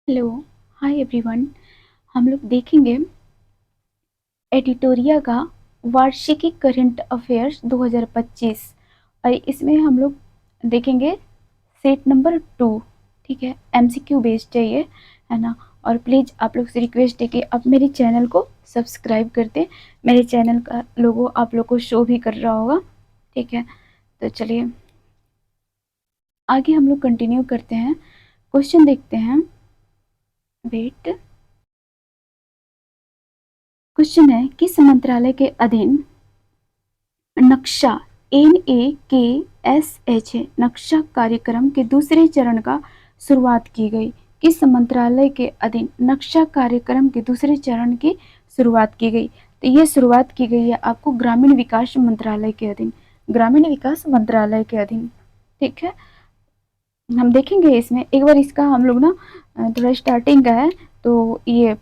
Hello, hi everyone. हम लोग देखेंगे एडिटोरिया का वार्षिकी करंट अफेयर्स 2025 और इसमें हम लोग देखेंगे सेट नंबर 2। ठीक है, एमसीक्यू बेस्ड है ये, है ना। और प्लीज़ आप लोग से रिक्वेस्ट है कि आप मेरे चैनल को सब्सक्राइब कर दें। मेरे चैनल का लोगो आप लोग को शो भी कर रहा होगा। ठीक है, तो चलिए आगे हम लोग कंटिन्यू करते हैं। क्वेश्चन देखते हैं। वेट, क्वेश्चन है किस मंत्रालय के अधीन नक्शा NAKSH है नक्शा कार्यक्रम के दूसरे चरण का शुरुआत की गई। किस मंत्रालय के अधीन नक्शा कार्यक्रम के दूसरे चरण की शुरुआत की गई? तो ये शुरुआत की गई है आपको ग्रामीण विकास मंत्रालय के अधीन, ग्रामीण विकास मंत्रालय के अधीन। ठीक है, हम देखेंगे इसमें एक बार इसका हम लोग ना थोड़ा स्टार्टिंग का है तो ये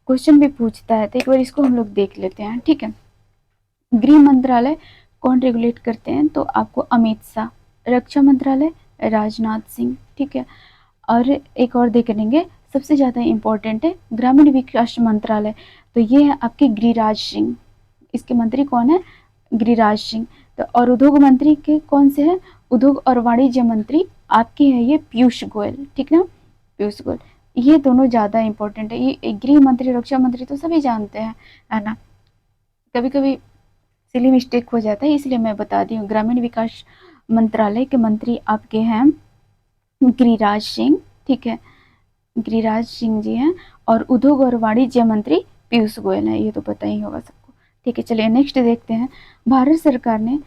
क्वेश्चन भी पूछता है, तो एक बार इसको हम लोग देख लेते हैं। ठीक है, गृह मंत्रालय कौन रेगुलेट करते हैं? तो आपको अमित शाह। रक्षा मंत्रालय राजनाथ सिंह। ठीक है, और एक और देख लेंगे सबसे ज़्यादा इम्पोर्टेंट है ग्रामीण विकास मंत्रालय, तो ये है आपके गिरिराज सिंह। इसके मंत्री कौन है? गिरिराज सिंह। तो और उद्योग मंत्री के कौन से हैं? उद्योग और वाणिज्य मंत्री आपके हैं ये पीयूष गोयल। ठीक ना, पीयूष गोयल। ये दोनों ज़्यादा इंपॉर्टेंट है। ये गृह मंत्री रक्षा मंत्री तो सभी जानते हैं, है ना। कभी कभी सिली मिस्टेक हो जाता है, इसलिए मैं बता दी हूँ। ग्रामीण विकास मंत्रालय के मंत्री आपके हैं गिरिराज सिंह। ठीक है, गिरिराज सिंह जी हैं। और उद्योग और वाणिज्य मंत्री पीयूष गोयल हैं, ये तो पता ही होगा सबको। ठीक है, चलिए नेक्स्ट देखते हैं। भारत सरकार ने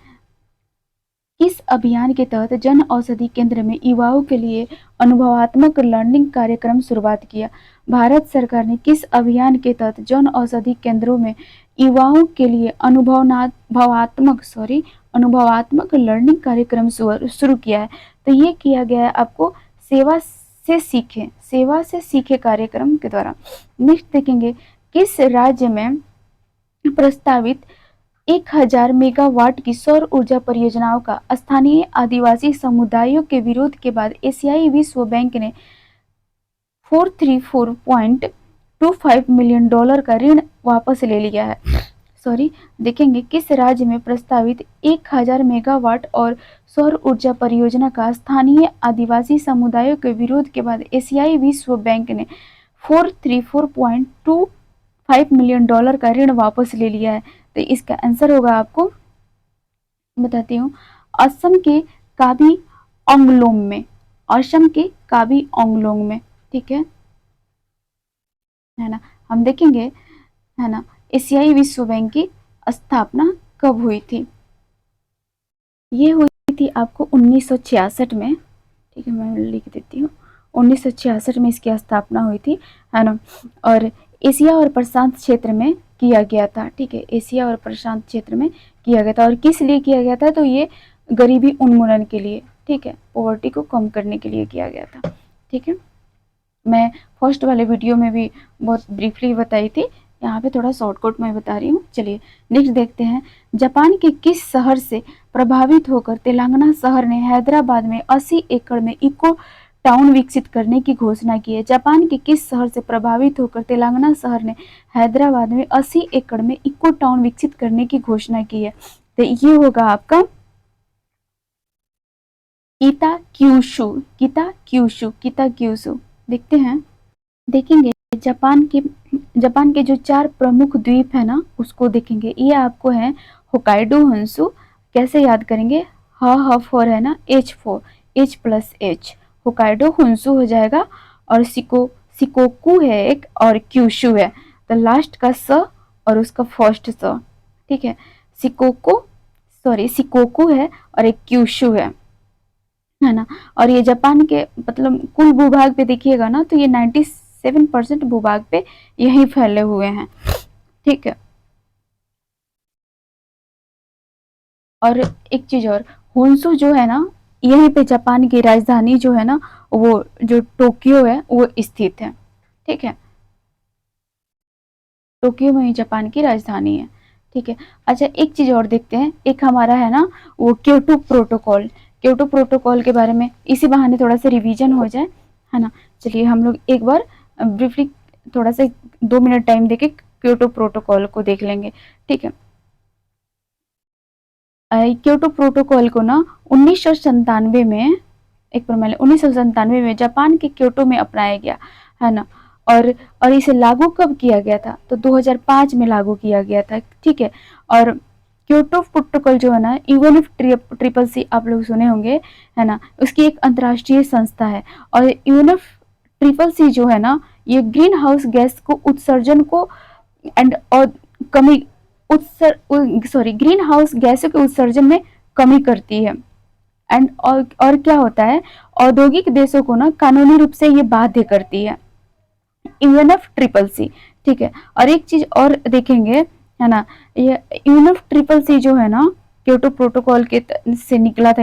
किस अभियान के तहत जन औषधि केंद्र में युवाओं के लिए अनुभवात्मक लर्निंग कार्यक्रम शुरुआत किया? भारत सरकार ने किस अभियान के तहत जन औषधि केंद्रों में युवाओं के लिए अनुभवात्मक लर्निंग कार्यक्रम शुरू किया है? तो ये किया गया है आपको सेवा से सीखे कार्यक्रम के द्वारा। नेक्स्ट देखेंगे किस राज्य में प्रस्तावित 1000 मेगावाट की सौर ऊर्जा परियोजनाओं का स्थानीय आदिवासी समुदायों के विरोध के बाद एशियाई विश्व बैंक ने $434.25 मिलियन का ऋण वापस ले लिया है? देखेंगे किस राज्य में प्रस्तावित 1000 मेगावाट और सौर ऊर्जा परियोजना का स्थानीय आदिवासी समुदायों के विरोध के बाद एशियाई विश्व बैंक ने $434.25 मिलियन का ऋण वापस ले लिया है? तो इसका आंसर होगा, आपको बताती हूँ, असम के काबी ओंगलोंग में। असम के काबी ओंगलोंग में। ठीक है ना। हम देखेंगे, है ना, एशियाई विश्व बैंक की स्थापना कब हुई थी? ये हुई थी आपको 1966 में। ठीक है, मैं लिख देती हूँ। 1966 में इसकी स्थापना हुई थी, है ना। और एशिया और प्रशांत क्षेत्र में किया गया था। ठीक है, एशिया और प्रशांत क्षेत्र में किया गया था। और किस लिए किया गया था? तो ये गरीबी उन्मूलन के लिए, ठीक है, पॉवर्टी को कम करने के लिए किया गया था। ठीक है, मैं फर्स्ट वाले वीडियो में भी बहुत ब्रीफली बताई थी, यहाँ पे थोड़ा शॉर्टकट में बता रही हूँ। चलिए नेक्स्ट देखते हैं। जापान के किस शहर से प्रभावित होकर तेलंगाना शहर ने हैदराबाद में 80 एकड़ में इको टाउन विकसित करने की घोषणा की है? जापान के किस शहर से प्रभावित होकर तेलंगाना शहर ने हैदराबाद में 80 एकड़ में इको टाउन विकसित करने की घोषणा की है? तो ये होगा आपका किताक्यूशु। देखते हैं, देखेंगे जापान के जो 4 प्रमुख द्वीप है ना, उसको देखेंगे। ये आपको है होकाइडो, हंसू। कैसे याद करेंगे? ह फॉर है ना, H+H, होकाइडो, हंसू हो जाएगा। और सिकोकू है एक, और क्यूशु है। तो लास्ट का स और उसका फर्स्ट स। ठीक है, सिकोकू है और एक क्यूशु है ना। और ये जापान के मतलब कुल भूभाग पे देखिएगा ना, तो ये 97% भूभाग पे यही फैले हुए हैं। ठीक है, और एक चीज और, होन्सू जो है ना, यहीं पे जापान की राजधानी जो है ना, वो जो टोक्यो है वो स्थित है। ठीक है, टोक्यो में ही जापान की राजधानी है। ठीक है, अच्छा एक चीज और देखते हैं। एक हमारा है ना वो क्योटो प्रोटोकॉल के बारे में, इसी बहाने थोड़ा सा रिवीजन हो जाए, है ना। चलिए हम लोग एक बार ब्रीफली थोड़ा सा 2 मिनट टाइम देके क्योटो प्रोटोकॉल को देख लेंगे। ठीक है, क्योटो प्रोटोकॉल को ना 1997 में, एक प्रमाण 1997 में जापान के क्योटो में अपनाया गया है ना। और इसे लागू कब किया गया था, तो 2005 में लागू किया गया था। ठीक है, और क्योटो प्रोटोकॉल जो है ना, यूएनएफ ट्रिपल सी आप लोग सुने होंगे है ना, उसकी एक अंतर्राष्ट्रीय संस्था है। और यूएनएफ ट्रिपल सी जो है ना, ये ग्रीन हाउस गैस को उत्सर्जन को एंड और कमी ग्रीन हाउस गैसों के उत्सर्जन में कमी करती है। एंड और क्या होता है, औद्योगिक देशों को ना कानूनी रूप से ये बाध्य करती है, यूएनएफ ट्रिपल सी। ठीक है, और एक चीज और देखेंगे है ना, ये यूएनएफ ट्रिपल सी जो है ना, क्योटो प्रोटोकॉल के से निकला था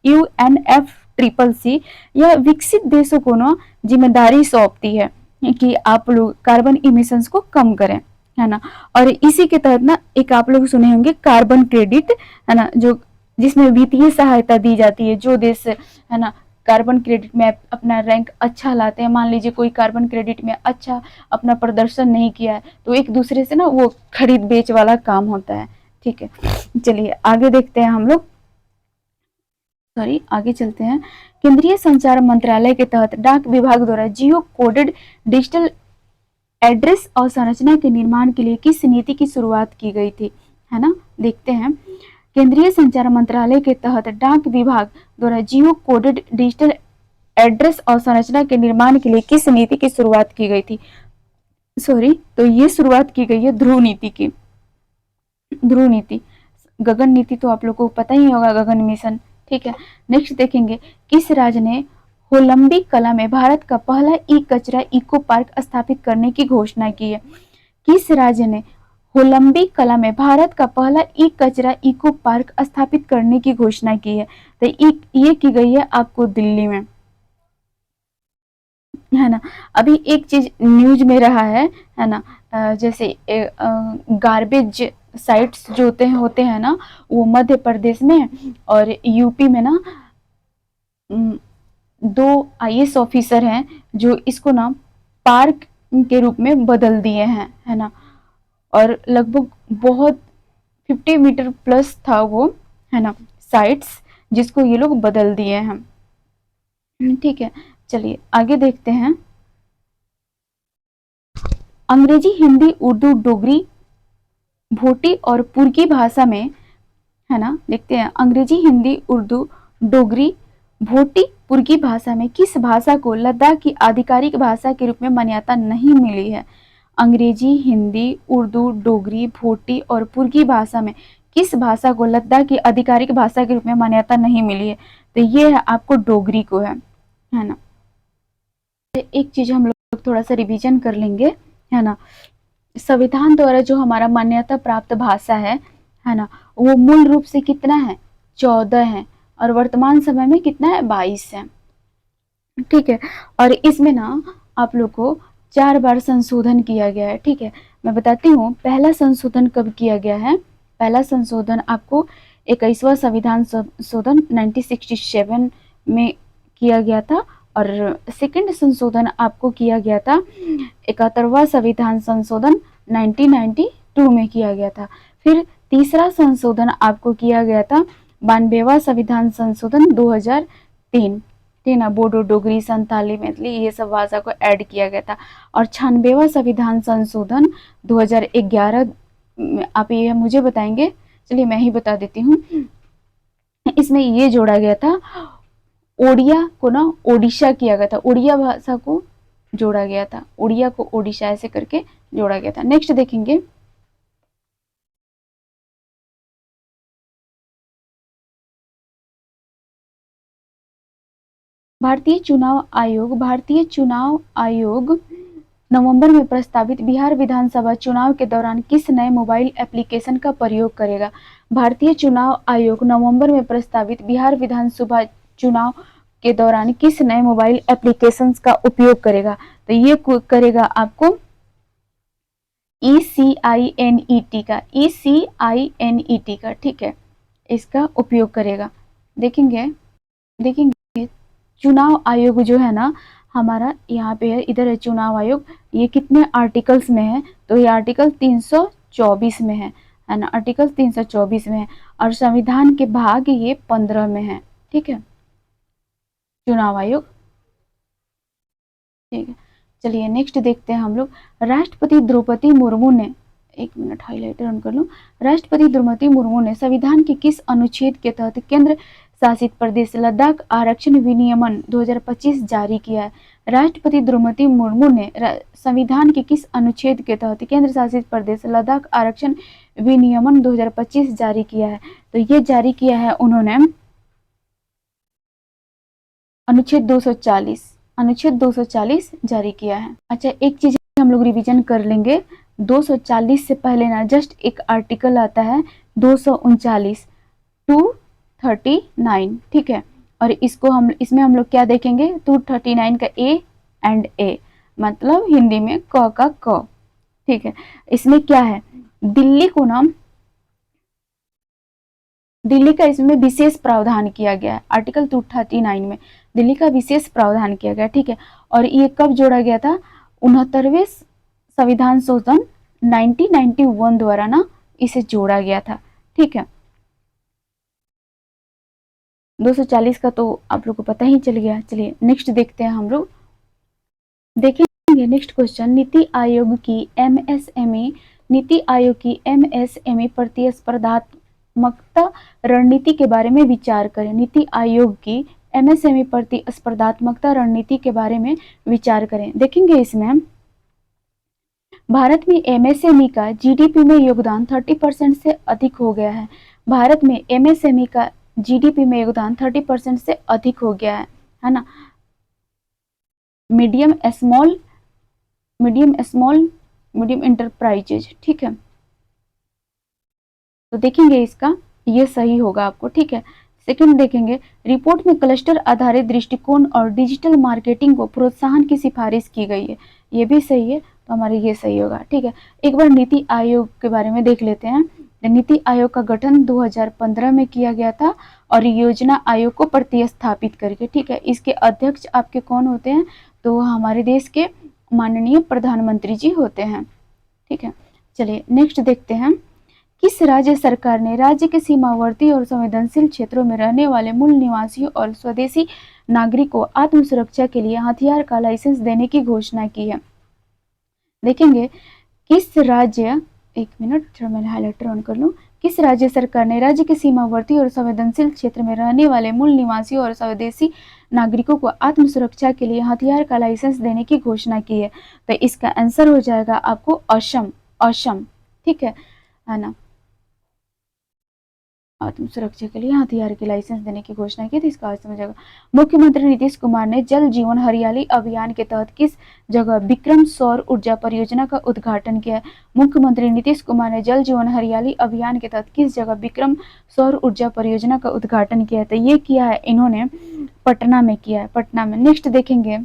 यूएनएफ ट्रिपल सी, यह विकसित देशों को ना जिम्मेदारी सौंपती है कि आप लोग कार्बन इमिशंस को कम करें, है ना। और इसी के तहत ना एक आप लोग सुने होंगे कार्बन क्रेडिट, है ना, जो जिसमें वित्तीय सहायता दी जाती है। जो देश है ना कार्बन क्रेडिट में अपना रैंक अच्छा लाते हैं, मान लीजिए कोई कार्बन क्रेडिट में अच्छा अपना प्रदर्शन नहीं किया है, तो एक दूसरे से ना वो खरीद बेच वाला काम होता है। ठीक है, चलिए आगे देखते हैं हम लोग, आगे चलते हैं। केंद्रीय संचार मंत्रालय के तहत डाक विभाग द्वारा जियो कोडेड डिजिटल एड्रेस और संरचना के निर्माण के लिए किस नीति की शुरुआत की गई थी, है ना। देखते हैं, केंद्रीय संचार मंत्रालय के तहत डाक विभाग द्वारा जियो कोडेड डिजिटल एड्रेस और संरचना के निर्माण के लिए किस नीति की शुरुआत की गई थी। तो ये शुरुआत की गई है ध्रुव नीति की। ध्रुव नीति, गगन नीति तो आप लोगों को पता ही होगा, गगन मिशन। ठीक है, नेक्स्ट देखेंगे, किस राज्य ने होलंबी कला में भारत का पहला ई कचरा इको पार्क स्थापित करने की घोषणा की है। किस राज्य ने होलंबी कला में भारत का पहला ई कचरा इको पार्क स्थापित करने की घोषणा की है, तो ये की गई है आपको दिल्ली में, है ना। अभी एक चीज न्यूज में रहा है ना, जैसे गार्बेज साइट्स जो होते हैं ना, वो मध्य प्रदेश में और यूपी में ना 2 आईएएस ऑफिसर हैं जो इसको ना पार्क के रूप में बदल दिए हैं, है ना। और लगभग बहुत 50 मीटर प्लस था वो, है ना, साइट्स, जिसको ये लोग बदल दिए हैं। ठीक है, चलिए आगे देखते हैं। अंग्रेजी, हिंदी, उर्दू, डोगरी, भोटी और पुर्गी भाषा में, है ना, देखते हैं अंग्रेजी, हिंदी, उर्दू, डोगरी, भोटी, पुर्गी भाषा में किस भाषा को लद्दाख की आधिकारिक भाषा के रूप में मान्यता नहीं मिली है। अंग्रेजी, हिंदी, उर्दू, डोगरी, भोटी और पुर्गी भाषा में किस भाषा को लद्दाख की आधिकारिक भाषा के रूप में मान्यता नहीं मिली है, तो ये है आपको डोगरी को है ना। एक चीज हम लोग थोड़ा सा रिवीजन कर लेंगे, है ना। संविधान द्वारा जो हमारा मान्यता प्राप्त भाषा है ना, वो मूल रूप से कितना है, 14 है, और वर्तमान समय में कितना है, 22 है। ठीक है, और इसमें ना आप लोग को 4 बार संशोधन किया गया है। ठीक है, मैं बताती हूँ पहला संशोधन कब किया गया है। पहला संशोधन आपको 21वां संविधान संशोधन 1967 में किया गया था, और सेकंड संशोधन आपको किया गया था 71वां संविधान संशोधन 1992 में किया गया था। फिर तीसरा संशोधन आपको किया गया था 92वां संविधान संशोधन 2003, ठीक ना, बोडो, डोगरी, संथाली, मैथिली ये सब भाषा को ऐड किया गया था। और 96वां संविधान संशोधन 2011, आप ये मुझे बताएंगे, चलिए मैं ही बता देती हूँ। इसमें ये जोड़ा गया था, ओडिया को ना ओडिशा किया गया था, ओडिया भाषा को जोड़ा गया था, ओडिया को ओडिशा ऐसे करके जोड़ा गया था। नेक्स्ट देखेंगे, भारतीय चुनाव आयोग नवंबर में प्रस्तावित बिहार विधानसभा चुनाव के दौरान किस नए मोबाइल एप्लीकेशन का प्रयोग करेगा। भारतीय चुनाव आयोग नवंबर में प्रस्तावित बिहार विधानसभा चुनाव के दौरान किस नए मोबाइल एप्लीकेशंस का उपयोग करेगा, तो ये करेगा आपको ECINET का, ठीक है, इसका उपयोग करेगा। देखेंगे चुनाव आयोग जो है ना हमारा यहाँ पे है, इधर है चुनाव आयोग, ये कितने आर्टिकल्स में है, तो ये आर्टिकल 324 में है ना, आर्टिकल 324 में है, और संविधान के भाग ये 15 में है। ठीक है, चुनाव आयोग। ठीक है, चलिए नेक्स्ट देखते हैं हम लोग। राष्ट्रपति द्रौपदी मुर्मू ने, एक मिनट हाईलाइटर ऑन कर लूं, राष्ट्रपति द्रौपदी मुर्मू ने संविधान के किस अनुच्छेद के तहत केंद्र शासित प्रदेश लद्दाख आरक्षण विनियमन 2025 जारी किया है? राष्ट्रपति द्रौपदी मुर्मू ने संविधान के किस अनुच्छेद के तहत केंद्र शासित प्रदेश लद्दाख आरक्षण विनियमन 2025 जारी किया है? तो ये जारी किया है उन्होंने अनुच्छेद 240, अनुच्छेद 240 जारी किया है। अच्छा, एक चीज हम लोग रिवीजन कर लेंगे, 240 से पहले ना जस्ट एक आर्टिकल आता है 239, 239, ठीक है, और इसको हम इसमें हम लोग क्या देखेंगे, 239 का ए एंड ए मतलब हिंदी में क का क। ठीक है, इसमें क्या है, दिल्ली को ना, दिल्ली का इसमें विशेष प्रावधान किया गया है, आर्टिकल 239 में दिल्ली का विशेष प्रावधान किया गया। ठीक है, और ये कब जोड़ा गया था, 69वें संविधान शोधन 1991 द्वारा ना इसे जोड़ा गया था। ठीक है, 240 का तो आप लोग को पता ही चल गया। चलिए नेक्स्ट देखते हैं हम लोग, देखेंगे नेक्स्ट क्वेश्चन, नीति आयोग की एमएसएमई, नीति आयोग की एमएसएमई प्रतिस्पर्धात्मकता रणनीति के बारे में विचार करें। नीति आयोग की एमएसएमई प्रतिस्पर्धात्मकता रणनीति के बारे में विचार करें। देखेंगे इसमें भारत में एमएसएमई का जीडीपी में योगदान 30% से अधिक हो गया है। भारत में एमएसएमई का जीडीपी में योगदान 30% से अधिक हो गया है ना। Medium small, medium enterprises. ठीक है, तो देखेंगे इसका ये सही होगा आपको। ठीक है, सेकंड देखेंगे, रिपोर्ट में क्लस्टर आधारित दृष्टिकोण और डिजिटल मार्केटिंग को प्रोत्साहन की सिफारिश की गई है, ये भी सही है, तो हमारे ये सही होगा। ठीक है, एक बार नीति आयोग के बारे में देख लेते हैं। नीति आयोग का गठन 2015 में किया गया था और योजना आयोग को प्रतिस्थापित करके। ठीक है, इसके अध्यक्ष आपके कौन होते हैं, तो हमारे देश के माननीय प्रधानमंत्री जी होते हैं। ठीक है, चलिए नेक्स्ट देखते हैं, किस राज्य सरकार ने राज्य के सीमावर्ती और संवेदनशील क्षेत्रों में रहने वाले मूल निवासियों और स्वदेशी नागरिकों को आत्म सुरक्षा के लिए हथियार का लाइसेंस देने की घोषणा की है? देखेंगे किस राज्य, एक मिनट मैं हाईलाइटर ऑन कर लूं, किस राज्य सरकार ने राज्य के सीमावर्ती और संवेदनशील क्षेत्र में रहने वाले मूल निवासियों और स्वदेशी नागरिकों को आत्म सुरक्षा के लिए हथियार का लाइसेंस देने की घोषणा की है? तो इसका आंसर हो जाएगा आपको असम, असम। ठीक है ना, आत्म सुरक्षा के लिए हथियार के लाइसेंस देने की घोषणा की थी, इसका अर्थ समझ जाएगा। मुख्यमंत्री नीतीश कुमार ने जल जीवन हरियाली अभियान के तहत किस जगह विक्रम सौर ऊर्जा परियोजना का उद्घाटन किया है? मुख्यमंत्री नीतीश कुमार ने जल जीवन हरियाली अभियान के तहत किस जगह विक्रम सौर ऊर्जा परियोजना का उद्घाटन किया है? तो ये किया है इन्होंने पटना में किया है, पटना में। नेक्स्ट देखेंगे,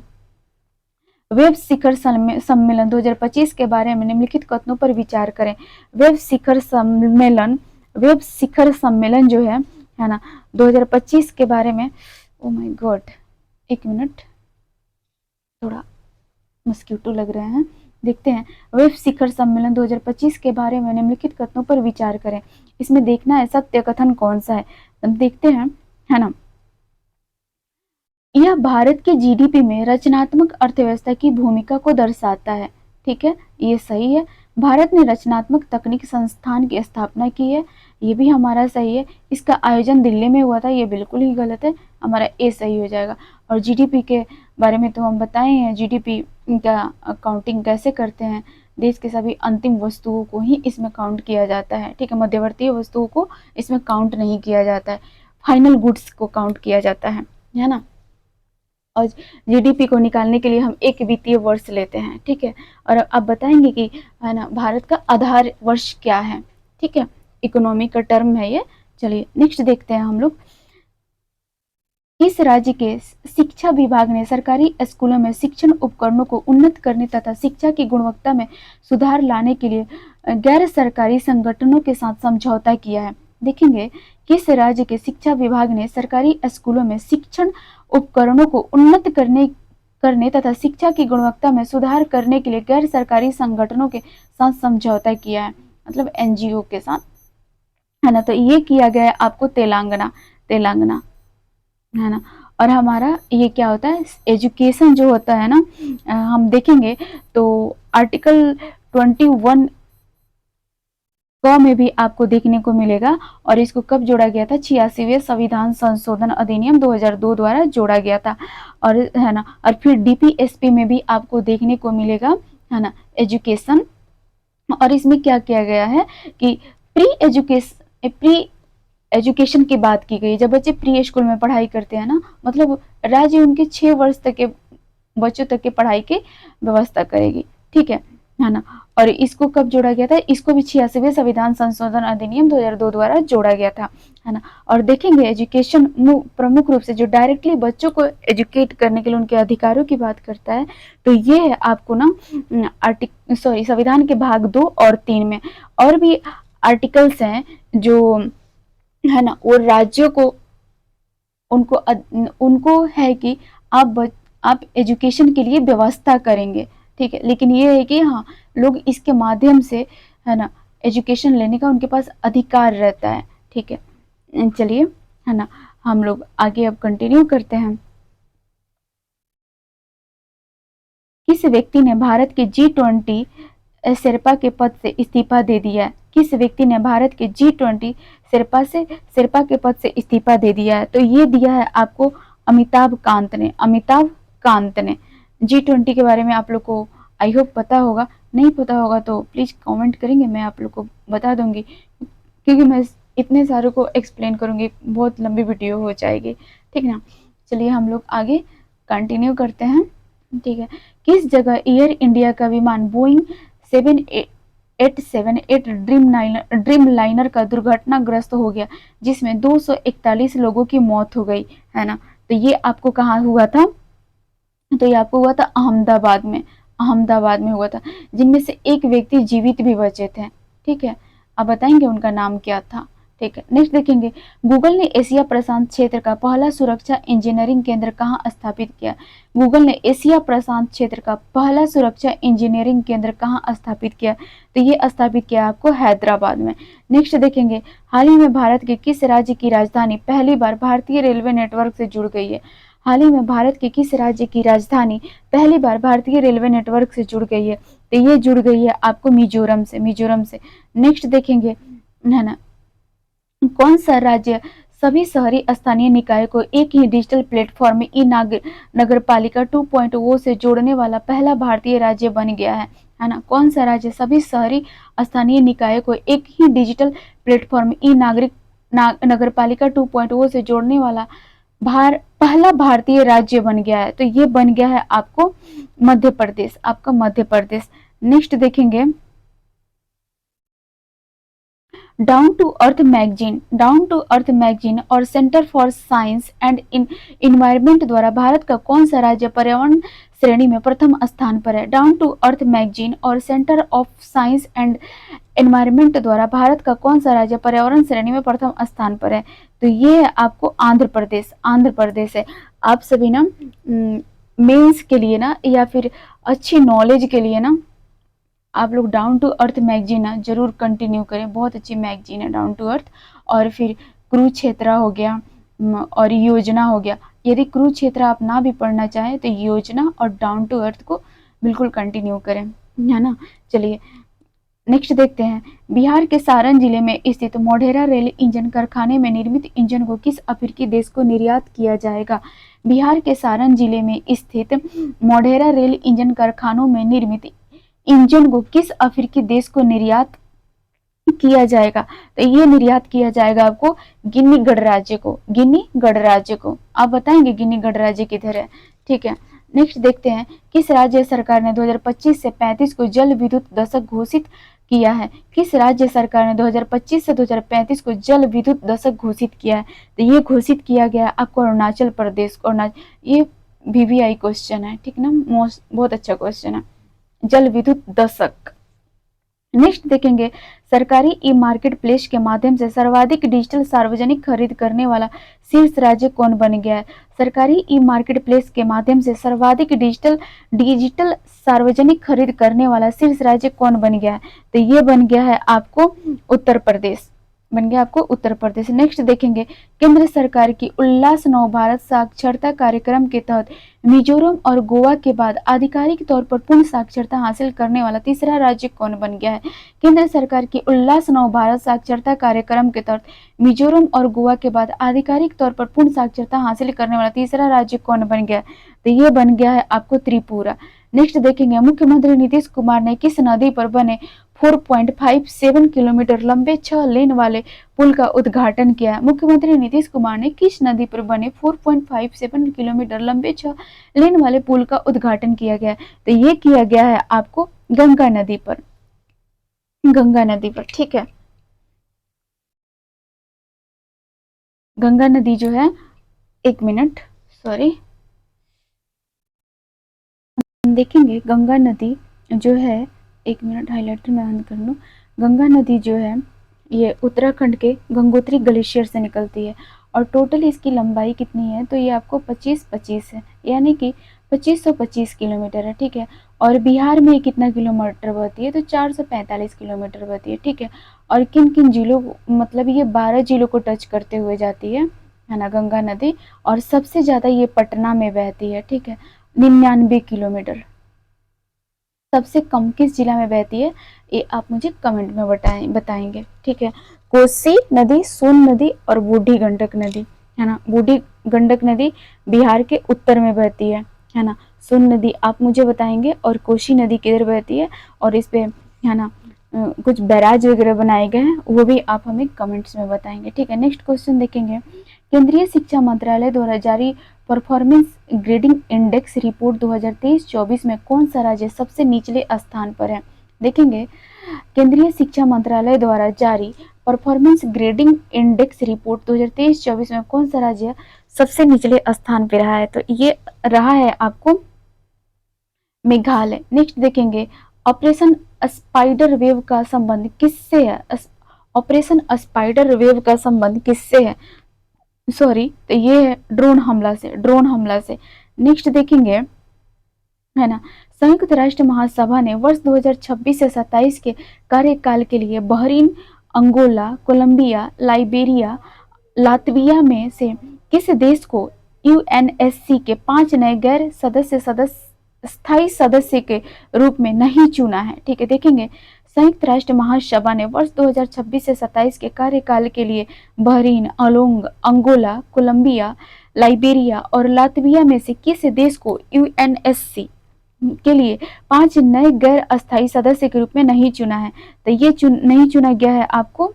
वेब शिखर सम्मेलन 2025 के बारे में निम्नलिखित कथनों पर विचार करें। वेब शिखर सम्मेलन, वेब शिखर सम्मेलन जो है ना 2025 के बारे में, ओ माय गॉड, एक मिनट, थोड़ा मस्क्यूटो लग रहे हैं, देखते हैं। वेब शिखर सम्मेलन 2025 के बारे में निम्नलिखित कथनों पर विचार करें। इसमें देखना है सत्य कथन कौन सा है, देखते हैं, है ना। यह भारत के जीडीपी में रचनात्मक अर्थव्यवस्था की भूमिका को दर्शाता है। ठीक है, ये सही है। भारत ने रचनात्मक तकनीक संस्थान की स्थापना की है, ये भी हमारा सही है। इसका आयोजन दिल्ली में हुआ था, ये बिल्कुल ही गलत है, हमारा ए सही हो जाएगा। और जीडीपी के बारे में तो हम बताए हैं, जीडीपी का काउंटिंग कैसे करते हैं, देश के सभी अंतिम वस्तुओं को ही इसमें काउंट किया जाता है। ठीक है, मध्यवर्ती वस्तुओं को इसमें काउंट नहीं किया जाता है, फाइनल गुड्स को काउंट किया जाता है ना। और जीडीपी को निकालने के लिए हम एक वित्तीय वर्ष लेते हैं। ठीक है, और अब बताएंगे कि है ना भारत का आधार वर्ष क्या है। ठीक है, इकोनॉमी का टर्म है ये। चलिए नेक्स्ट देखते हैं हम लोग, इस राज्य के शिक्षा विभाग ने सरकारी स्कूलों में शिक्षण उपकरणों को उन्नत करने तथा शिक्षा की गुणवत्ता में सुधार लाने के लिए गैर सरकारी संगठनों के साथ समझौता किया है? देखेंगे किस राज्य के शिक्षा विभाग ने सरकारी स्कूलों में शिक्षण उपकरणों को उन्नत करने तथा शिक्षा की गुणवत्ता में सुधार करने के लिए गैर सरकारी संगठनों के साथ समझौता किया है, मतलब एनजीओ के साथ, है ना। तो ये किया गया है आपको तेलंगाना, तेलंगाना, है ना। और हमारा ये क्या होता है, एजुकेशन जो होता है ना, हम देखेंगे तो आर्टिकल 21 क में भी आपको देखने को मिलेगा। और इसको कब जोड़ा गया था, 86वें संविधान संशोधन अधिनियम 2002 द्वारा जोड़ा गया था, और है ना। और फिर डीपीएसपी में भी आपको देखने को मिलेगा, है ना, एजुकेशन। और इसमें क्या किया गया है कि प्री एजुकेशन की बात की गई, जब बच्चे प्री स्कूल में पढ़ाई करते हैं ना, मतलब राज्य उनके 6 वर्ष तक के बच्चों तक के पढ़ाई की व्यवस्था करेगी, ठीक है ना। और इसको कब जोड़ा गया था, इसको भी 86वें संविधान संशोधन अधिनियम 2002 द्वारा जोड़ा गया था, है ना। और देखेंगे एजुकेशन प्रमुख रूप से जो डायरेक्टली बच्चों को एजुकेट करने के लिए उनके अधिकारों की बात करता है, तो ये है आपको ना संविधान के भाग 2 और 3 में। और भी आर्टिकल्स हैं जो, है ना, वो राज्यों को उनको है कि आप एजुकेशन के लिए व्यवस्था करेंगे, ठीक है। लेकिन ये है कि हाँ, लोग इसके माध्यम से, है ना, एजुकेशन लेने का उनके पास अधिकार रहता है, ठीक है। चलिए, है ना, हम लोग आगे अब कंटिन्यू करते हैं। किस व्यक्ति ने भारत के G20 शेरपा के पद से इस्तीफा दे दिया है, किस व्यक्ति ने भारत के G20 शेरपा के पद से इस्तीफा दे दिया है, तो ये दिया है आपको अमिताभ कांत ने, अमिताभ कांत ने। G20 के बारे में आप लोग को आई होप पता होगा, नहीं पता होगा तो प्लीज कमेंट करेंगे, मैं आप लोग को बता दूंगी, क्योंकि मैं इतने सारों को एक्सप्लेन करूंगी, बहुत लंबी वीडियो हो जाएगी, ठीक ना। चलिए हम लोग आगे कंटिन्यू करते हैं, ठीक है। किस जगह एयर इंडिया का विमान बोइंग 7878 ड्रीम लाइनर का दुर्घटनाग्रस्त हो गया, जिसमें 241 लोगों की मौत हो गई, है ना। तो ये आपको कहाँ हुआ था, तो ये आपको हुआ था अहमदाबाद में, अहमदाबाद में हुआ था, जिनमें से एक व्यक्ति जीवित भी बचे थे, ठीक है। आप बताएंगे उनका नाम क्या था, ठीक है। नेक्स्ट देखेंगे, गूगल ने एशिया प्रशांत क्षेत्र का पहला सुरक्षा इंजीनियरिंग केंद्र कहाँ स्थापित किया, गूगल ने एशिया प्रशांत क्षेत्र का पहला सुरक्षा इंजीनियरिंग केंद्र कहाँ स्थापित किया, तो ये स्थापित किया आपको हैदराबाद में। नेक्स्ट देखेंगे, हाल ही में भारत के किस राज्य की राजधानी पहली बार भारतीय रेलवे नेटवर्क से जुड़ गई है, हाल ही में भारत के किस राज्य की राजधानी पहली बार भारतीय रेलवे नेटवर्क से जुड़ गई है, तो ये जुड़ गई है आपको मिजोरम से, मिजोरम से। नेक्स्ट देखेंगे, है ना, कौन सा राज्य सभी शहरी स्थानीय निकाय को एक ही डिजिटल प्लेटफॉर्म में ई नगरपालिका 2.0 से जोड़ने वाला पहला भारतीय राज्य बन गया है ना। कौन सा राज्य सभी शहरी स्थानीय निकाय को एक ही डिजिटल प्लेटफॉर्म ई नगरपालिका 2.0 से जोड़ने वाला पहला भारतीय राज्य बन गया है, तो ये बन गया है आपको मध्य प्रदेश, आपका मध्य प्रदेश। नेक्स्ट देखेंगे, डाउन टू अर्थ मैगजीन और centre for science and environment द्वारा भारत का कौन सा राज्य पर्यावरण श्रेणी में प्रथम स्थान पर है, डाउन टू अर्थ मैगजीन और centre of science and environment द्वारा भारत का कौन सा राज्य पर्यावरण श्रेणी में प्रथम स्थान पर है, तो ये है आपको आंध्र प्रदेश, आंध्र प्रदेश है। आप सभी ना मेंस के लिए ना, या फिर अच्छी नॉलेज के लिए ना, आप लोग डाउन टू अर्थ मैगजीन ना जरूर कंटिन्यू करें, बहुत अच्छी मैगजीन है डाउन टू अर्थ। और फिर कुरुक्षेत्र हो गया और योजना हो गया, यदि कुरुक्षेत्र आप ना भी पढ़ना चाहें तो योजना और डाउन टू अर्थ को बिल्कुल कंटिन्यू करें, है ना। चलिए नेक्स्ट देखते हैं, बिहार के सारण जिले में स्थित मोढेरा रेल इंजन कारखाने में निर्मित इंजन को किस अफ्रीकी देश को निर्यात किया जाएगा, बिहार के सारण जिले में स्थित मोढेरा रेल इंजन कारखानों में निर्मित इंजन को किस अफ्रीकी देश को निर्यात किया जाएगा, तो ये निर्यात किया जाएगा आपको गिनी गणराज्य को, गिनी गणराज्य को। आप बताएंगे गिनी गणराज्य किधर है, ठीक है। नेक्स्ट देखते हैं, किस राज्य सरकार ने 2025 से 35 को जल विद्युत दशक घोषित किया है, किस राज्य सरकार ने 2025 से 2035 को जल विद्युत दशक घोषित किया है, तो ये घोषित किया गया आपको अरुणाचल प्रदेश को। ये VVI क्वेश्चन है, ठीक ना, बहुत अच्छा क्वेश्चन है, जल विद्युत दशक, नेक्स्ट देखेंगे, सरकारी ई मार्केट प्लेस के माध्यम से सर्वाधिक डिजिटल सार्वजनिक खरीद करने वाला शीर्ष राज्य कौन बन गया है। सरकारी ई मार्केट प्लेस के माध्यम से सर्वाधिक डिजिटल सार्वजनिक खरीद करने वाला शीर्ष राज्य कौन बन गया है, तो ये बन गया है आपको उत्तर प्रदेश, बन गया आपको उत्तर प्रदेश। नेक्स्ट देखेंगे, केंद्र सरकार की उल्लास नव भारत साक्षरता कार्यक्रम के तहत मिजोरम और गोवा के बाद आधिकारिक तौर पर पूर्ण साक्षरता हासिल करने वाला तीसरा राज्य कौन बन गया है। केंद्र सरकार की उल्लास नव भारत साक्षरता कार्यक्रम के तहत मिजोरम और गोवा के बाद आधिकारिक तौर पर पूर्ण साक्षरता हासिल करने वाला तीसरा राज्य कौन बन गया, तो ये बन गया है आपको त्रिपुरा। नेक्स्ट देखेंगे, मुख्यमंत्री नीतीश कुमार ने किस नदी पर बने 4.57 किलोमीटर लंबे 6 लेन वाले पुल का उद्घाटन किया। मुख्यमंत्री नीतीश कुमार ने किस नदी पर बने 4.57 किलोमीटर लंबे 6 लेन वाले पुल का उद्घाटन किया गया, तो ये किया गया है आपको गंगा नदी पर, गंगा नदी पर, ठीक है। गंगा नदी जो है, एक मिनट, सॉरी, देखेंगे गंगा नदी जो है, एक मिनट हाइलाइटर में ऑन कर लूँ। गंगा नदी जो है ये उत्तराखंड के गंगोत्री ग्लेशियर से निकलती है और टोटल इसकी लंबाई कितनी है, तो ये आपको 25 है, यानी कि 2525 किलोमीटर है, ठीक है। और बिहार में कितना किलोमीटर बहती है, तो 445 किलोमीटर बहती है, ठीक है। और किन किन जिलों, मतलब ये 12 जिलों को टच करते हुए जाती है ना गंगा नदी, और सबसे ज़्यादा ये पटना में बहती है, ठीक है, 99 किलोमीटर। सबसे कम किस जिला में बहती है, ये आप मुझे कमेंट में बताएंगे, ठीक है। कोसी नदी, सोन नदी और बूढ़ी गंडक नदी, है ना। बूढ़ी गंडक नदी बिहार के उत्तर में बहती है ना। सोन नदी आप मुझे बताएंगे, और कोसी नदी किधर बहती है, और इस पे है ना कुछ बैराज वगैरह बनाए गए हैं, वो भी आप हमें कमेंट्स में बताएंगे, ठीक है। नेक्स्ट क्वेश्चन देखेंगे, केंद्रीय शिक्षा मंत्रालय द्वारा जारी परफॉर्मेंस ग्रेडिंग इंडेक्स रिपोर्ट 2023-24 में कौन सा राज्य सबसे निचले स्थान पर है। देखेंगे, केंद्रीय शिक्षा मंत्रालय द्वारा जारी परफॉर्मेंस ग्रेडिंग इंडेक्स रिपोर्ट 2023-24 में कौन सा राज्य सबसे निचले स्थान पर रहा है, तो ये रहा है आपको मेघालय। नेक्स्ट देखेंगे, ऑपरेशन स्पाइडर वेव का संबंध किससे है। ऑपरेशन स्पाइडर वेव का संबंध किससे है, सॉरी, तो ये है ड्रोन हमला से, ड्रोन हमला से। नेक्स्ट देखेंगे, है ना, संयुक्त राष्ट्र महासभा ने वर्ष 2026 से 27 के कार्यकाल के लिए Bahrain, Angola, Colombia, Liberia, Latvia में से किस देश को यूएनएससी के 5 नए गैर स्थायी सदस्य के रूप में नहीं चुना है, ठीक है। देखेंगे, संयुक्त राष्ट्र महासभा ने वर्ष 2026 से 27 के कार्यकाल के लिए बहरीन, अंगोला, कोलंबिया, लाइबेरिया और लातविया में से किस देश को यूएनएससी के लिए 5 नए गैर अस्थायी सदस्य के रूप में नहीं चुना है, तो ये नहीं चुना गया है आपको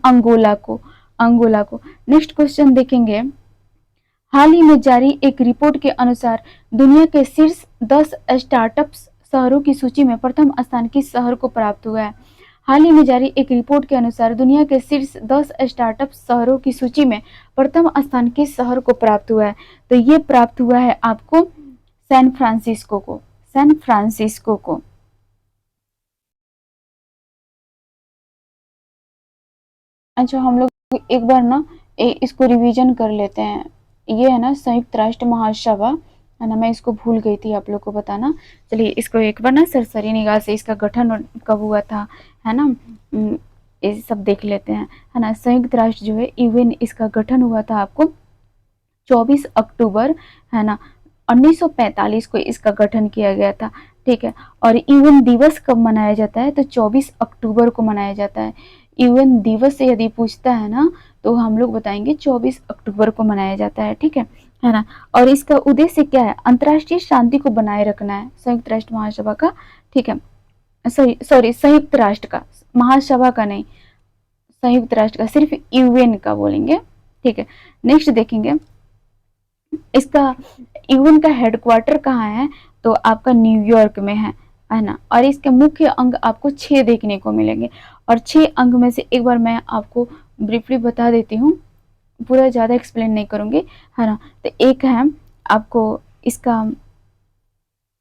अंगोला को, अंगोला को। नेक्स्ट क्वेश्चन देखेंगे, हाल ही में जारी एक रिपोर्ट के अनुसार दुनिया के शीर्ष 10 स्टार्टअप शहरों की सूची में प्रथम स्थान किस शहर को प्राप्त हुआ है। हाल ही में जारी एक रिपोर्ट के अनुसार दुनिया के शीर्ष 10 स्टार्टअप शहरों की सूची में प्रथम स्थान किस शहर को प्राप्त हुआ है, तो ये प्राप्त हुआ है आपको सैन फ्रांसिस्को को, सैन फ्रांसिस्को को। अच्छा, हम लोग एक बार ना इसको रिवीजन कर लेते हैं। ये है ना संयुक्त राष्ट्र महासभा, है ना, मैं इसको भूल गई थी आप लोग को बताना। चलिए इसको एक बार ना सरसरी निगाह से इसका गठन कब हुआ था, है ना, ये सब देख लेते हैं, है ना। संयुक्त राष्ट्र जो है यूएन, इसका गठन हुआ था आपको 24 अक्टूबर, है ना, 1945 को इसका गठन किया गया था, ठीक है। और यूएन दिवस कब मनाया जाता है, तो 24 अक्टूबर को मनाया जाता है। यूएन दिवस से यदि पूछता है ना, तो हम लोग बताएंगे 24 अक्टूबर को मनाया जाता है, ठीक है ना। और इसका उद्देश्य क्या है, अंतर्राष्ट्रीय शांति को बनाए रखना है संयुक्त राष्ट्र महासभा का, ठीक है। सॉरी, संयुक्त राष्ट्र का, महासभा का नहीं, संयुक्त राष्ट्र का, सिर्फ यूएन का बोलेंगे, ठीक है। नेक्स्ट देखेंगे, इसका यूएन का हेडक्वार्टर कहाँ है, तो आपका न्यूयॉर्क में है ना। और इसके मुख्य अंग आपको 6 देखने को मिलेंगे, और 6 अंग में से एक बार मैं आपको ब्रीफली बता देती हूँ, पूरा ज़्यादा एक्सप्लेन नहीं करूँगी, है ना। तो एक है आपको इसका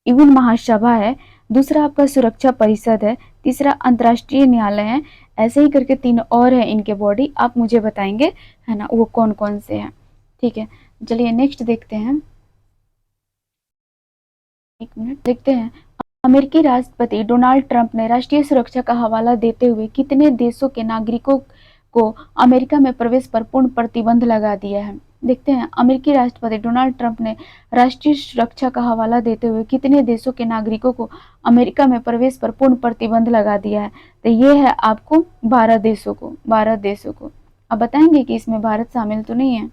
यूएन महासभा है, दूसरा आपका सुरक्षा परिषद है, तीसरा अंतर्राष्ट्रीय न्यायालय है, ऐसे ही करके 3 और है इनके बॉडी, आप मुझे बताएंगे है ना वो कौन कौन से हैं। ठीक है, चलिए नेक्स्ट देखते हैं। एक मिनट, देखते हैं। अमेरिकी राष्ट्रपति डोनाल्ड ट्रंप ने राष्ट्रीय सुरक्षा का हवाला देते हुए कितने देशों के नागरिकों को अमेरिका में प्रवेश पर पूर्ण प्रतिबंध लगा दिया है। देखते हैं, अमेरिकी राष्ट्रपति डोनाल्ड ट्रंप ने राष्ट्रीय सुरक्षा का हवाला देते हुए कितने देशों के नागरिकों को अमेरिका में प्रवेश पर पूर्ण प्रतिबंध लगा दिया है। तो ये है आपको 12 देशों को, 12 देशों को। अब बताएंगे कि इसमें भारत शामिल तो नहीं है।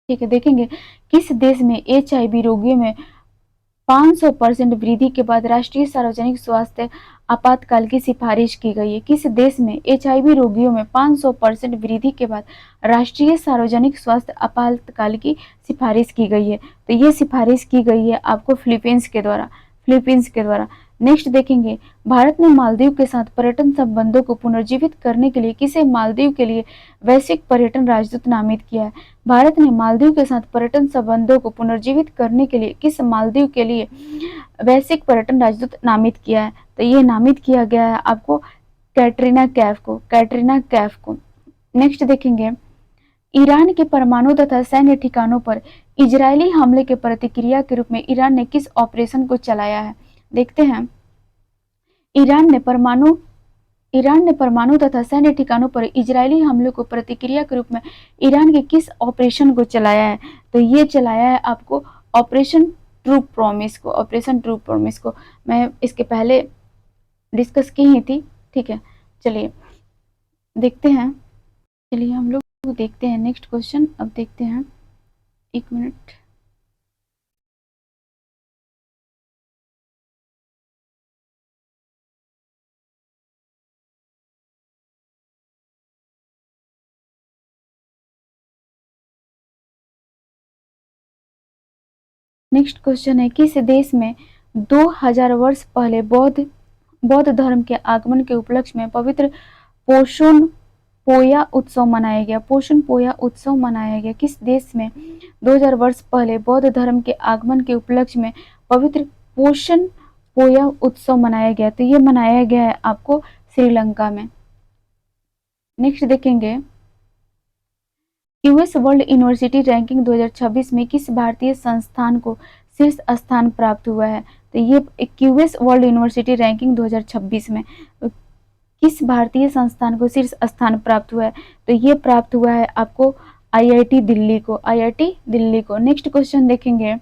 ठीक है, देखेंगे किस देश में HIV रोगियों में 500% वृद्धि के बाद राष्ट्रीय सार्वजनिक स्वास्थ्य आपातकाल की सिफारिश की गई है। किस देश में HIV रोगियों में 500% वृद्धि के बाद राष्ट्रीय सार्वजनिक स्वास्थ्य आपातकाल की सिफारिश की गई है। तो ये सिफारिश की गई है आपको फिलीपींस के द्वारा, फिलीपींस के द्वारा। नेक्स्ट देखेंगे, भारत ने मालदीव के साथ पर्यटन संबंधों को पुनर्जीवित करने के लिए किसे मालदीव के लिए वैश्विक पर्यटन राजदूत नामित किया है। भारत ने मालदीव के साथ पर्यटन संबंधों को पुनर्जीवित करने के लिए किस मालदीव के लिए वैश्विक पर्यटन राजदूत नामित किया है। तो ये नामित किया गया है आपको कैटरीना कैफ को, कैटरीना कैफ को। नेक्स्ट देखेंगे, ईरान के परमाणु तथा सैन्य ठिकानों पर इजरायली हमले के प्रतिक्रिया के रूप में ईरान ने किस ऑपरेशन को चलाया है। देखते हैं, ईरान ने परमाणु तथा सैन्य ठिकानों पर इजरायली हमले को प्रतिक्रिया के रूप में ईरान के किस ऑपरेशन को चलाया है। तो ये चलाया है आपको ऑपरेशन ट्रू प्रॉमिस को, ऑपरेशन ट्रू प्रॉमिस को। मैं इसके पहले डिस्कस की ही थी। ठीक है, चलिए देखते हैं, चलिए हम लोग देखते हैं नेक्स्ट क्वेश्चन। अब देखते हैं, एक मिनट। नेक्स्ट क्वेश्चन है, किस देश में 2000 वर्ष पहले बौद्ध धर्म के आगमन के उपलक्ष्य में पवित्र पोषण पोया उत्सव मनाया गया। पोषण पोया उत्सव मनाया गया किस देश में 2000 वर्ष पहले बौद्ध धर्म के आगमन के उपलक्ष्य में पवित्र पोषण पोया उत्सव मनाया गया। तो ये मनाया गया है आपको श्रीलंका में। नेक्स्ट देखेंगे, क्यूएस वर्ल्ड यूनिवर्सिटी रैंकिंग 2026 में किस भारतीय संस्थान को शीर्ष स्थान प्राप्त हुआ है। तो ये क्यूएस वर्ल्ड यूनिवर्सिटी रैंकिंग 2026 में किस भारतीय संस्थान को शीर्ष स्थान प्राप्त हुआ है। तो ये प्राप्त हुआ है आपको आईआईटी दिल्ली को, आईआईटी दिल्ली को। नेक्स्ट क्वेश्चन देखेंगे,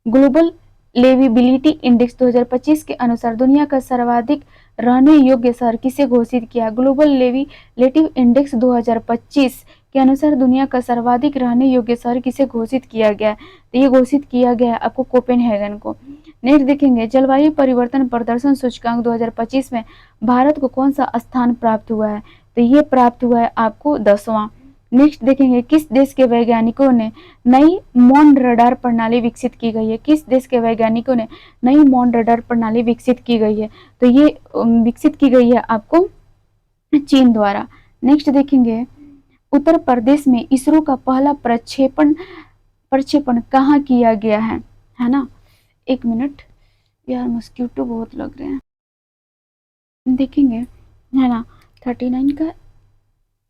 ग्लोबल लिविबिलिटी इंडेक्स 2025 के अनुसार दुनिया का सर्वाधिक रहने योग्य शहर किसे घोषित किया। ग्लोबल लिविबिलिटी इंडेक्स 2025 के अनुसार दुनिया का सर्वाधिक रहने योग्य शहर किसे घोषित किया गया। तो ये घोषित किया गया आपको कोपेनहेगन को। नेक्स्ट देखेंगे, जलवायु परिवर्तन प्रदर्शन सूचकांक 2025 में भारत को कौन सा स्थान प्राप्त हुआ है। तो ये प्राप्त हुआ है आपको 10वां। नेक्स्ट देखेंगे, किस देश के वैज्ञानिकों ने नई मॉन रडार प्रणाली विकसित की गई है। किस देश के वैज्ञानिकों ने नई मॉन रडार प्रणाली विकसित की गई है। तो ये विकसित की गई है आपको चीन द्वारा। नेक्स्ट देखेंगे, उत्तर प्रदेश में इसरो का पहला प्रक्षेपण कहाँ किया गया है ना। एक मिनट यार, मस्क्यूटो बहुत लग रहे हैं। देखेंगे है ना, 39 का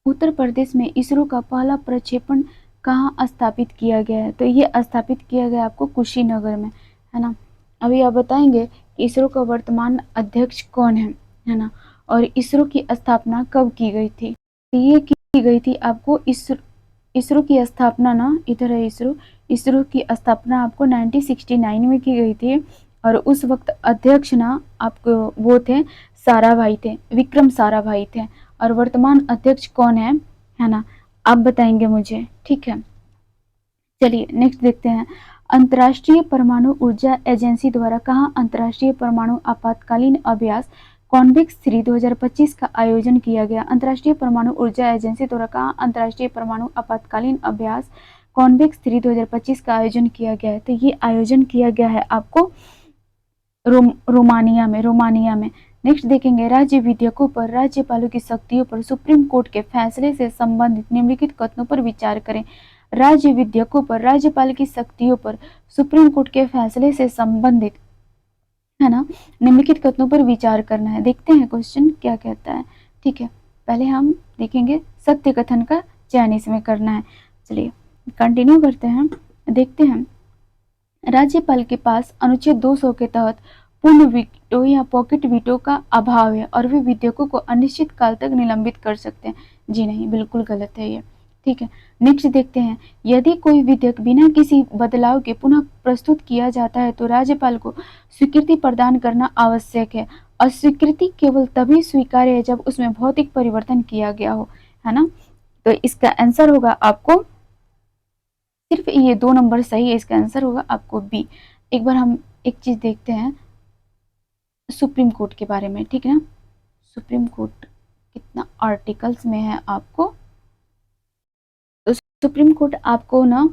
उत्तर प्रदेश में इसरो का पहला प्रक्षेपण कहाँ स्थापित किया गया है। तो ये स्थापित किया गया आपको कुशीनगर में, है ना। अभी आप बताएंगे कि इसरो का वर्तमान अध्यक्ष कौन है ना, और इसरो की स्थापना कब की गई थी। तो ये की गई थी आपको इसरो की स्थापना ना, इधर है इसरो की स्थापना आपको 1969 में की गई थी। और उस वक्त अध्यक्ष ना आपको वो थे साराभाई थे, विक्रम साराभाई थे। और वर्तमान अध्यक्ष कौन है ना, आप बताएंगे मुझे। ठीक है, चलिए नेक्स्ट देखते हैं, अंतर्राष्ट्रीय परमाणु ऊर्जा एजेंसी द्वारा कहाँ अंतर्राष्ट्रीय परमाणु आपातकालीन अभ्यास कॉन्वेक्स 3 2025 का आयोजन किया गया। अंतर्राष्ट्रीय परमाणु ऊर्जा एजेंसी द्वारा कहाँ अंतर्राष्ट्रीय परमाणु आपातकालीन अभ्यास कॉन्वेक्स 3 2025 का आयोजन किया गया है। तो ये आयोजन किया गया है आपको रोमानिया में। नेक्स्ट देखेंगे, राज्य विधेयकों पर राज्यपालों की शक्तियों पर सुप्रीम कोर्ट के फैसले से संबंधित निम्नलिखित कथनों पर विचार करें। राज्य विधेयकों पर राज्यपाल की शक्तियों पर सुप्रीम कोर्ट के फैसले से संबंधित है ना, निम्नलिखित कथनों पर विचार करना है। देखते हैं क्वेश्चन क्या कहता है। ठीक है, पहले हम देखेंगे सत्य कथन का चयन इसमें करना है। चलिए कंटिन्यू करते हैं, देखते हैं। राज्यपाल के पास अनुच्छेद 200 के तहत पूर्ण वीटो या पॉकेट वीटो का अभाव है और वे विधेयकों को अनिश्चित काल तक निलंबित कर सकते हैं। जी नहीं, बिल्कुल गलत है ये। ठीक है, नेक्स्ट देखते हैं। यदि कोई विधेयक बिना किसी बदलाव के पुनः प्रस्तुत किया जाता है तो राज्यपाल को स्वीकृति प्रदान करना आवश्यक है। अस्वीकृति केवल तभी स्वीकार्य है जब उसमें भौतिक परिवर्तन किया गया हो, है ना। तो इसका आंसर होगा आपको सिर्फ ये 2 नंबर सही है, इसका आंसर होगा आपको बी। एक बार हम एक चीज देखते हैं सुप्रीम कोर्ट के बारे में। ठीक है ना, सुप्रीम कोर्ट कितना आर्टिकल्स में है आपको, तो सुप्रीम कोर्ट आपको ना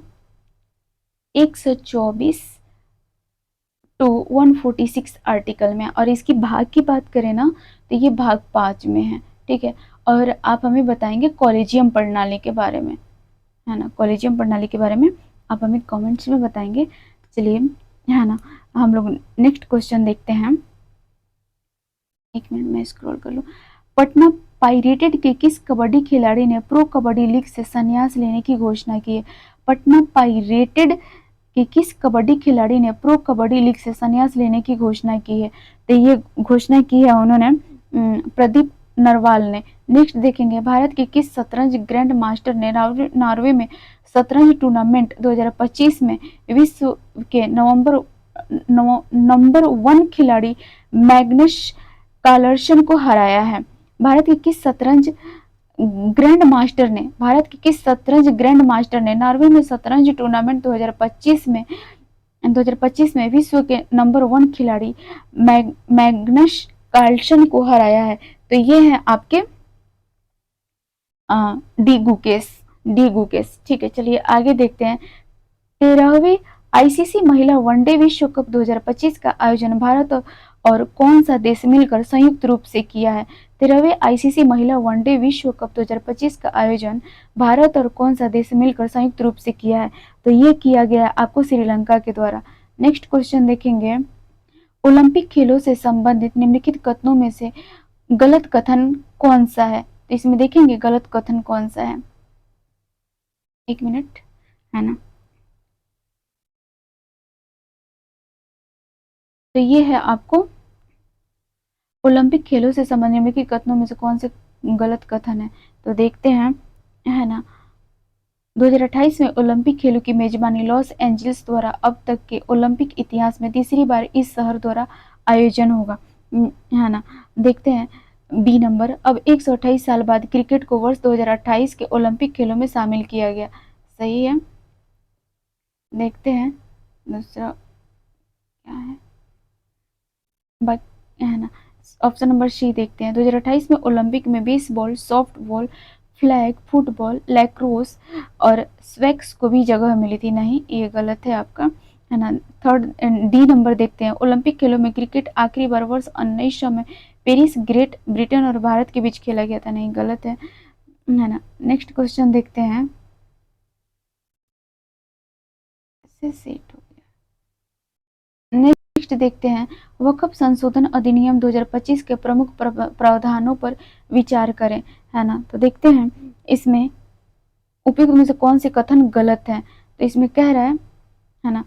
124 टू 146 आर्टिकल में, और इसकी भाग की बात करें ना तो ये भाग 5 में है। ठीक है, और आप हमें बताएंगे कॉलेजियम प्रणाली के बारे में, है ना, कॉलेजियम प्रणाली के बारे में आप हमें कमेंट्स में बताएंगे। चलिए, है ना, हम लोग नेक्स्ट क्वेश्चन देखते हैं। एक मिनट में स्क्रॉल कर लूँ। पटना पाइरेटेड के किस कबड्डी खिलाड़ी ने प्रो कबड्डी लीग से संन्यास लेने की घोषणा की है? पटना पाइरेटेड के किस कबड्डी खिलाड़ी ने प्रो कबड्डी लीग से संन्यास लेने की घोषणा की है? तो ये घोषणा की है उन्होंने प्रदीप नरवाल ने। नेक्स्ट देखेंगे, भारत के किस शतरंज ग्रैंड मास्टर ने नॉर्वे में शतरंज टूर्नामेंट 2025 में विश्व के नंबर 1 खिलाड़ी मैग्नस कार्लसन को हराया है? भारत के किस शतरंज ग्रैंड मास्टर ने नॉर्वे में शतरंज टूर्नामेंट 2025 में विश्व के नंबर 1 खिलाड़ी मैग्नस कार्लसन को हराया है? तो ये है आपके डी गुकेस। ठीक है, चलिए आगे देखते हैं। 13वीं आईसीसी महिला वनडे विश्व कप 2025 का आयोजन भारत और कौन सा देश मिलकर संयुक्त रूप से किया है? 13वीं आईसीसी महिला वनडे विश्व कप 2025 का आयोजन भारत और कौन सा देश मिलकर संयुक्त रूप से किया है? तो ये किया गया आपको श्रीलंका के द्वारा। नेक्स्ट क्वेश्चन देखेंगे, ओलंपिक खेलों से संबंधित निम्नलिखित कथनों में से गलत कथन कौन सा है? तो इसमें देखेंगे गलत कथन कौन सा है। एक मिनट, है ना, तो ये है आपको ओलंपिक खेलों से संबंधित निम्नलिखित कथनों में से कौन से गलत कथन है? तो देखते हैं, है ना। 2028 में ओलंपिक खेलों की मेजबानी लॉस एंजल्स द्वारा अब तक के ओलंपिक इतिहास में तीसरी बार इस शहर द्वारा आयोजन होगा, है ना। देखते हैं बी नंबर, अब 128 साल बाद क्रिकेट को वर्ष 2028 के ओलंपिक खेलों में शामिल किया गया। सही है। देखते हैं दूसरा क्या है, है ना, ऑप्शन नंबर सी देखते हैं। 2028 में ओलंपिक में baseball, softball, flag football, lacrosse और स्वेक्स को भी जगह मिली थी। नहीं, ये गलत है आपका, है ना। थर्ड डी नंबर देखते हैं। ओलंपिक खेलों में क्रिकेट आखिरी बार वर्ष 1900 में पेरिस, ग्रेट ब्रिटेन और भारत के बीच खेला गया था। नहीं, गलत है ना। नेक्स्ट क्वेश्चन देखते हैं, सेट हो गया। नेक्स्ट देखते हैं, वक्फ संशोधन अधिनियम 2025 के प्रमुख प्रावधानों पर विचार करें, है ना। तो देखते हैं इसमें उपयुक्त में से कौन से कथन गलत है। तो इसमें कह रहा है ना,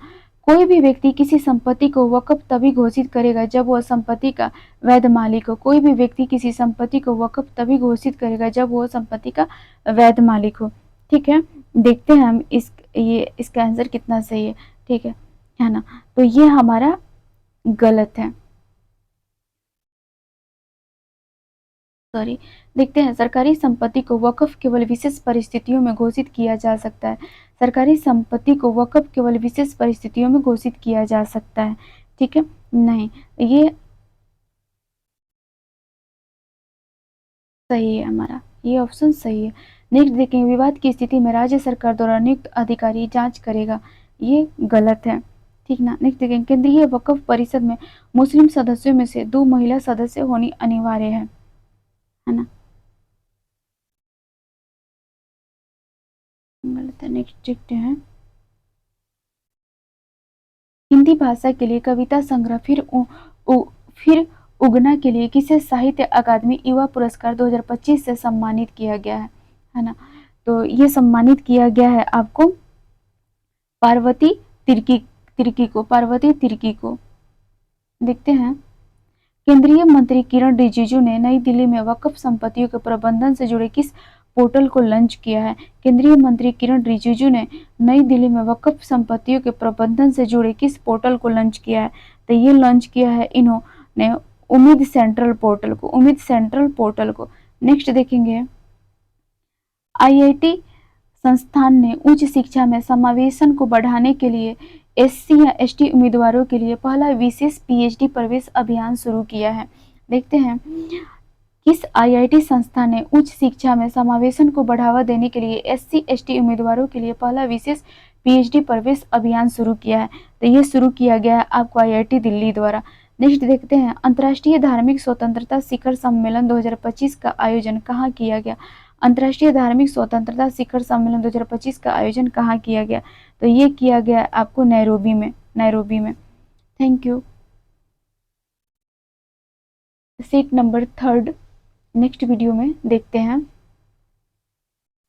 कोई भी व्यक्ति किसी संपत्ति को वक्फ तभी घोषित करेगा जब वह संपत्ति का वैध मालिक हो। कोई भी व्यक्ति किसी संपत्ति को वक्फ तभी घोषित करेगा जब वह संपत्ति का वैध मालिक हो। ठीक है, देखते हैं हम इसका आंसर कितना सही है। ठीक है ना, तो ये हमारा गलत है, सॉरी। देखते हैं, सरकारी संपत्ति को वक्फ केवल विशेष परिस्थितियों में घोषित किया जा सकता है। सरकारी संपत्ति को वक्फ केवल विशेष परिस्थितियों में घोषित किया जा सकता है। ठीक है, नहीं, ये सही है हमारा, ये ऑप्शन सही है। नेक्स्ट देखें, विवाद की स्थिति में राज्य सरकार द्वारा नियुक्त अधिकारी जांच करेगा। ये गलत है। ठीक ना। नेक्स्ट देखें, केंद्रीय वक्फ परिषद में मुस्लिम सदस्यों में से 2 महिला सदस्य होनी अनिवार्य है ना। गलत है। नेक्स्ट देखते हैं, हिंदी भाषा के लिए कविता संग्रह फिर उगना के लिए किसे साहित्य अकादमी युवा पुरस्कार 2025 से सम्मानित किया गया है ना। तो ये सम्मानित किया गया है आपको पार्वती तिर्की को। देखते हैं, केंद्रीय मंत्री किरण रिजिजू ने नई दिल्ली में वक्फ संपत्तियों के प्रबंधन से जुड़े किस पोर्टल को लॉन्च किया है। केंद्रीय मंत्री किरण रिजिजू ने नई दिल्ली में वक्फ संपत्तियों के प्रबंधन से जुड़े किस पोर्टल को लॉन्च किया है। तो ये लॉन्च किया है इन्होंने उम्मीद सेंट्रल पोर्टल को। नेक्स्ट देखेंगे, आईआईटी संस्थान ने उच्च शिक्षा में समावेशन को बढ़ाने के लिए एससी या एसटी उम्मीदवारों के लिए पहला विशेष पीएचडी प्रवेश अभियान शुरू किया है। देखते हैं, किस आईआईटी संस्था ने उच्च शिक्षा में समावेशन को बढ़ावा देने के लिए एससी एसटी उम्मीदवारों के लिए पहला विशेष पीएचडी प्रवेश अभियान शुरू किया है। तो ये शुरू किया गया है आपको आईआईटी दिल्ली द्वारा। नेक्स्ट देखते हैं, अंतर्राष्ट्रीय धार्मिक स्वतंत्रता शिखर सम्मेलन 2025 का आयोजन कहाँ किया गया। अंतर्राष्ट्रीय धार्मिक स्वतंत्रता शिखर सम्मेलन 2025 का आयोजन कहाँ किया गया। तो ये किया गया आपको नैरोबी में। Thank you. Seat number 3 next video में देखते हैं।